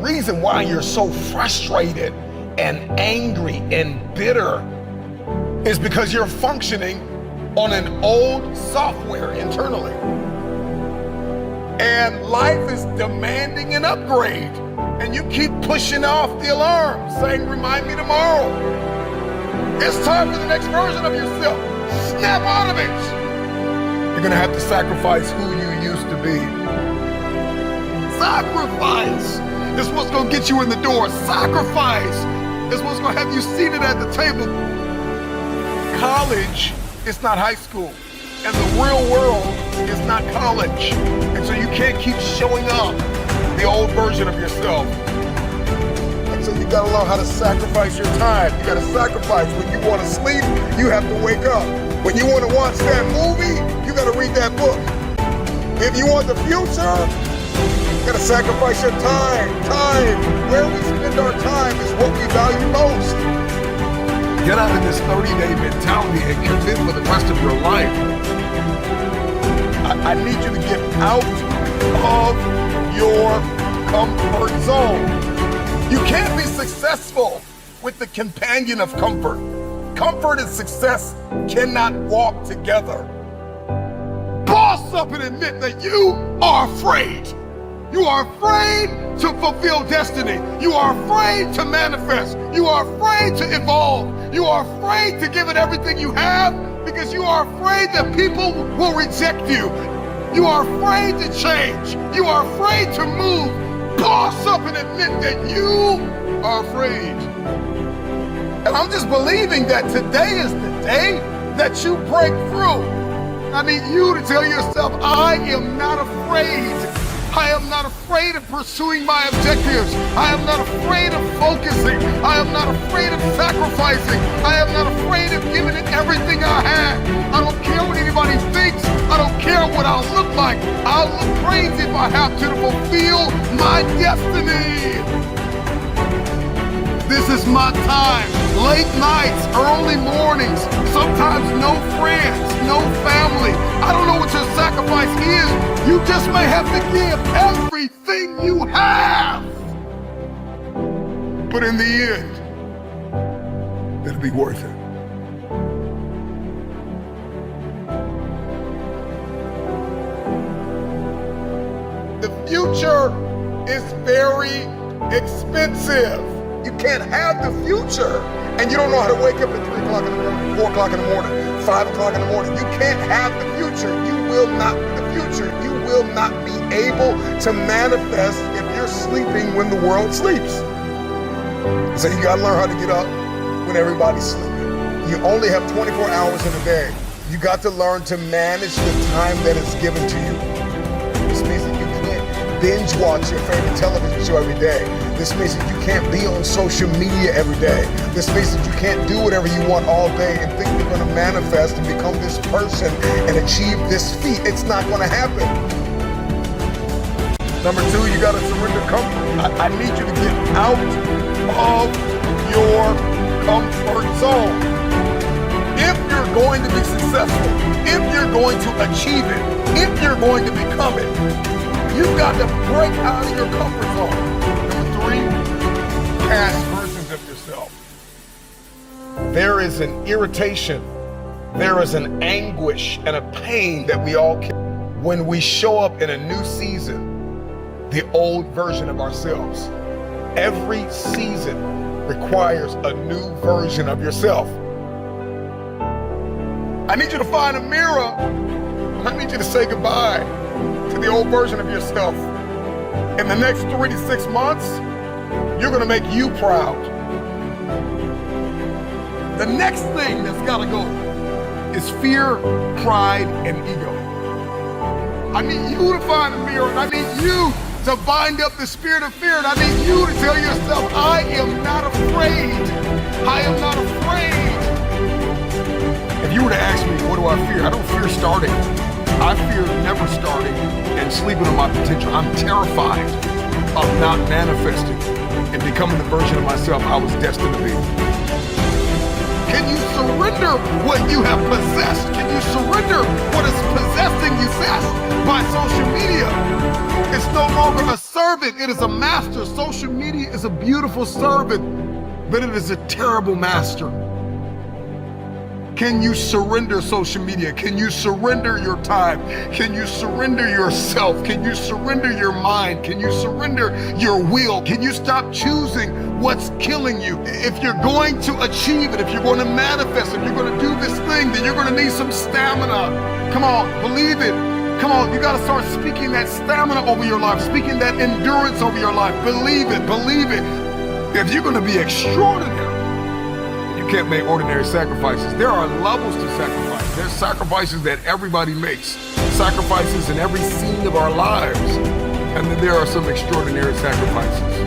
reason why you're so frustrated and angry and bitter is because you're functioning on an old software internally. And life is demanding an upgrade. And you keep pushing off the alarm, saying, remind me tomorrow. It's time for the next version of yourself. Snap out of it. You're gonna have to sacrifice who you used to be. Sacrifice is what's gonna get you in the door. Sacrifice is what's gonna have you seated at the table. College is not high school, and the real world is not college. And so you can't keep showing up the old version of yourself. And so you gotta learn how to sacrifice your time. You gotta sacrifice. When you wanna sleep, you have to wake up. When you wanna watch that movie, you gotta read that book. If you want the future, you gotta sacrifice your time. Time. Where we spend our time is what we value most. Get out of this 30-day mentality and commit for the rest of your life. I need you to get out of your comfort zone. You can't be successful with the companion of comfort. Comfort and success cannot walk together. Boss up and admit that you are afraid. You are afraid to fulfill destiny. You are afraid to manifest. You are afraid to evolve. You are afraid to give it everything you have because you are afraid that people will reject you. You are afraid to change. You are afraid to move. Boss up and admit that you are afraid. And I'm just believing that today is the day that you break through. I need you to tell yourself, I am not afraid. I am not afraid of pursuing my objectives. I am not afraid of focusing. I am not afraid of sacrificing. I am not afraid of giving it everything I have. I don't care what anybody thinks. I don't care what I'll look like. I'll look crazy if I have to fulfill my destiny. This is my time. Late nights, early mornings, sometimes no friends, no family. I don't know what your sacrifice is. You just may have to give everything you have. But in the end, it'll be worth it. The future is very expensive. You can't have the future and you don't know how to wake up at 3 o'clock in the morning, 4 o'clock in the morning, 5 o'clock in the morning. You can't have the future. You will not be the future. You will not be able to manifest if you're sleeping when the world sleeps. So you gotta learn how to get up when everybody's sleeping. You only have 24 hours in a day. You got to learn to manage the time that is given to you. This means that you can't binge watch your favorite television show every day. This means that you can't be on social media every day. This means that you can't do whatever you want all day and think you're gonna manifest and become this person and achieve this feat. It's not gonna happen. Number 2, you gotta surrender comfort. I need you to get out of your comfort zone. If you're going to be successful, if you're going to achieve it, if you're going to become it, you've got to break out of your comfort zone. Number 3, past versions of yourself. There is an irritation, there is an anguish and a pain that we all carry when we show up in a new season, the old version of ourselves. Every season requires a new version of yourself. I need you to find a mirror. I need you to say goodbye to the old version of yourself. In the next 3 to 6 months, you're gonna make you proud. The next thing that's gotta go is fear, pride, and ego. I need you to find a mirror, and I need you to bind up the spirit of fear, and I need you to tell yourself, I am not afraid. I am not afraid. If you were to ask me, what do I fear? I don't fear starting. I fear never starting and sleeping on my potential. I'm terrified of not manifesting and becoming the version of myself I was destined to be. Can you surrender what you have possessed? Can you surrender what is possessing you fast by social media? It's no longer a servant, it is a master. Social media is a beautiful servant, but it is a terrible master. Can you surrender social media? Can you surrender your time? Can you surrender yourself? Can you surrender your mind? Can you surrender your will? Can you stop choosing what's killing you? If you're going to achieve it, if you're going to manifest, if you're going to do this thing, then you're going to need some stamina. Come on, believe it. Come on, you got to start speaking that stamina over your life, speaking that endurance over your life. Believe it, believe it. If you're going to be extraordinary, you can't make ordinary sacrifices. There are levels to sacrifice. There's sacrifices that everybody makes, sacrifices in every scene of our lives. And then there are some extraordinary sacrifices.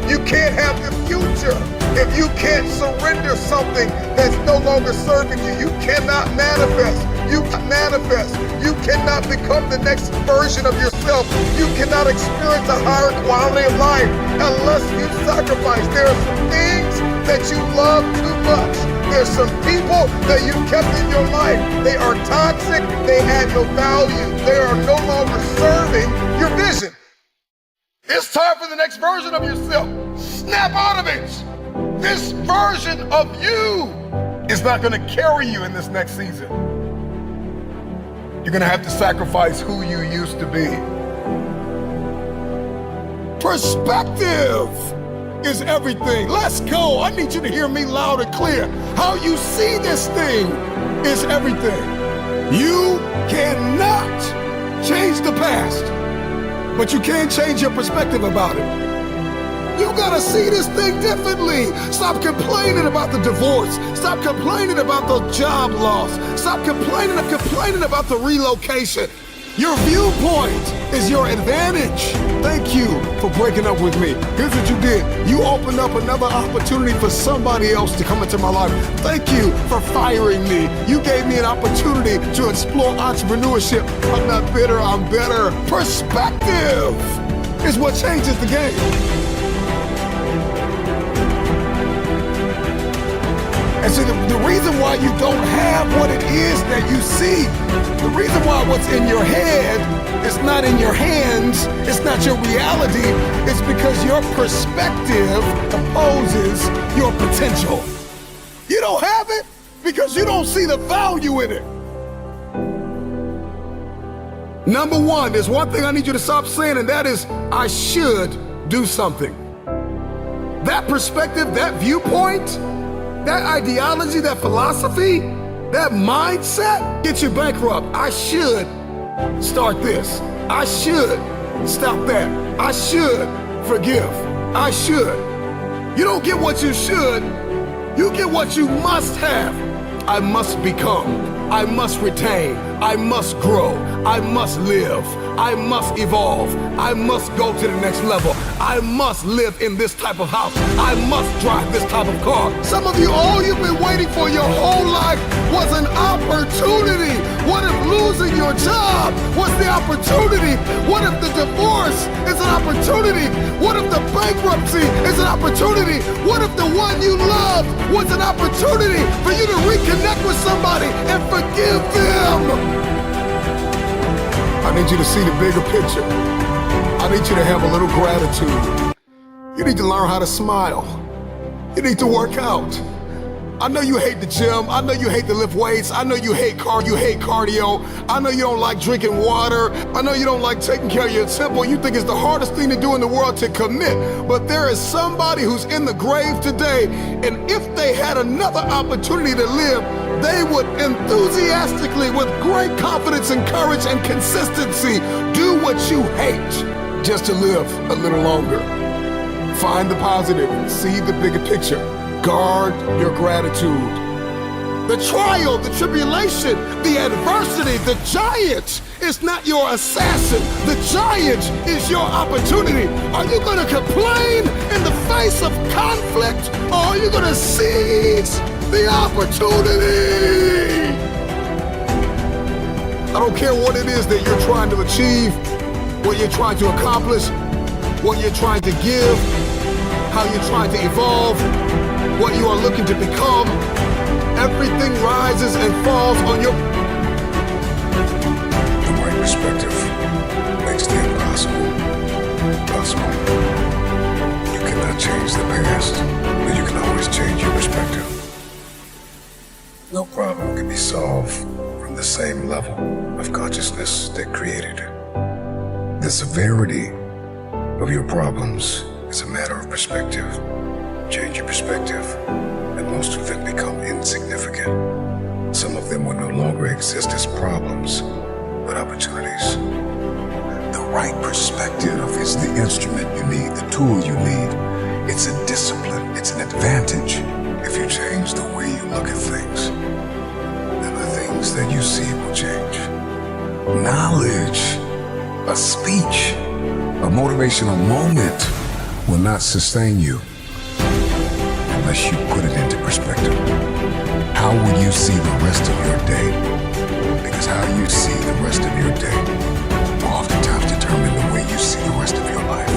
You can't have the future if you can't surrender something that's no longer serving you. You cannot manifest. You cannot manifest. You cannot become the next version of yourself. You cannot experience a higher quality of life unless you sacrifice. There are some things that you love too much. There's some people that you kept in your life. They are toxic. They add no value. They are no longer serving your vision. It's time for the next version of yourself. Snap out of it. This version of you is not going to carry you in this next season. You're going to have to sacrifice who you used to be. Perspective is everything. Let's go. I need you to hear me loud and clear. How you see this thing is everything. You cannot change the past, but you can change your perspective about it. You gotta see this thing differently. Stop complaining about the divorce. Stop complaining about the job loss. Stop complaining about the relocation. Your viewpoint is your advantage. Thank you for breaking up with me. Here's what you did. You opened up another opportunity for somebody else to come into my life. Thank you for firing me. You gave me an opportunity to explore entrepreneurship. I'm not bitter, I'm better. Perspective is what changes the game. And so the reason why you don't have what it is that you see, the reason why what's in your head is not in your hands, it's not your reality, it's because your perspective opposes your potential. You don't have it because you don't see the value in it. Number one, there's one thing I need you to stop saying, and that is, I should do something. That perspective, that viewpoint, that ideology, that philosophy, that mindset gets you bankrupt. I should start this. I should stop that. I should forgive. I should. You don't get what you should. You get what you must have. I must become. I must retain. I must grow. I must live. I must evolve. I must go to the next level. I must live in this type of house. I must drive this type of car. Some of you, all you've been waiting for your whole life was an opportunity. What if losing your job was the opportunity? What if the divorce is an opportunity? What if the bankruptcy is an opportunity? What if the one you love was an opportunity for you to reconnect with somebody and forgive them? I need you to see the bigger picture. I need you to have a little gratitude. You need to learn how to smile. You need to work out. I know you hate the gym. I know you hate to lift weights. I know you hate cardio. I know you don't like drinking water. I know you don't like taking care of your temple. You think it's the hardest thing to do in the world to commit. But there is somebody who's in the grave today, and if they had another opportunity to live, they would enthusiastically, with great confidence and courage and consistency, do what you hate just to live a little longer. Find the positive, see the bigger picture. Guard your gratitude. The trial, the tribulation, the adversity, the giant is not your assassin. The giant is your opportunity. Are you going to complain in the face of conflict, or are you going to seize the opportunity? I don't care what it is that you're trying to achieve, what you're trying to accomplish, what you're trying to give, how you're trying to evolve, what you are looking to become. Everything rises and falls on your... The right perspective. solve from the same level of consciousness that created it. The severity of your problems is a matter of perspective. Change your perspective, and most of them become insignificant. Some of them will no longer exist as problems, but opportunities. The right perspective is the instrument you need, the tool you need. It's a discipline, it's an advantage. If you change the way you look at things, then the things that you see will change. Knowledge, a speech, a motivational moment will not sustain you unless you put it into perspective. How will you see the rest of your day? Because how you see the rest of your day will oftentimes determine the way you see the rest of your life.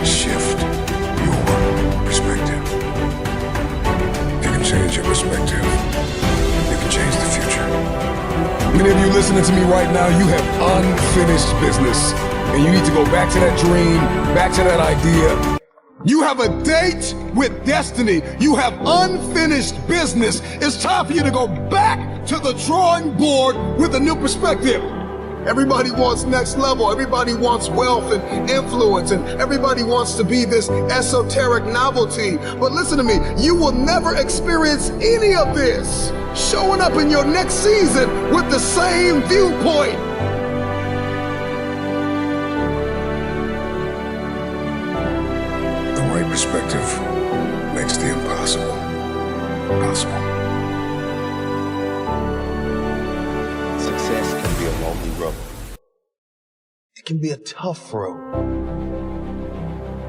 Shift your perspective. You can change your perspective. You can change the future. Many of you listening to me right now, you have unfinished business. And you need to go back to that dream, back to that idea. You have a date with destiny. You have unfinished business. It's time for you to go back to the drawing board with a new perspective. Everybody wants next level. Everybody wants wealth and influence, and everybody wants to be this esoteric novelty. But listen to me, you will never experience any of this showing up in your next season with the same viewpoint. The right perspective makes the impossible possible. Success can be a lonely road. It can be a tough road.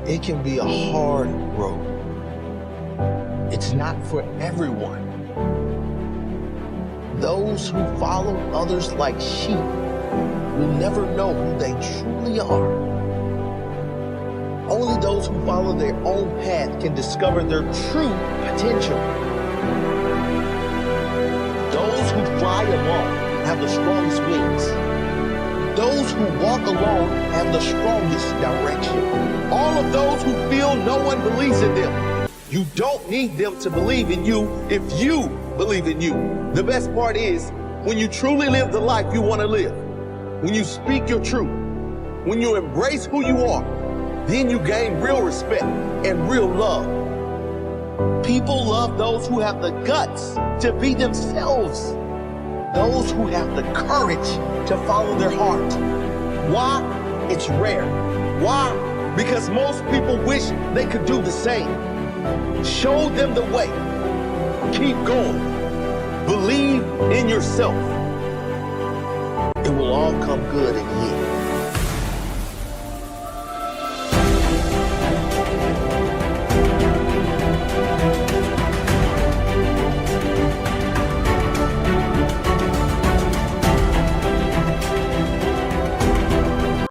It can be a hard road. It's not for everyone. Those who follow others like sheep will never know who they truly are. Only those who follow their own path can discover their true potential. Those who fly alone have the strongest wings. Those who walk alone have the strongest direction. All of those who feel no one believes in them, you don't need them to believe in you if you believe in you. The best part is when you truly live the life you want to live, when you speak your truth, when you embrace who you are, then you gain real respect and real love. People love those who have the guts to be themselves. Those who have the courage to follow their heart. Why? It's rare. Why? Because most people wish they could do the same. Show them the way. Keep going. Believe in yourself. It will all come good in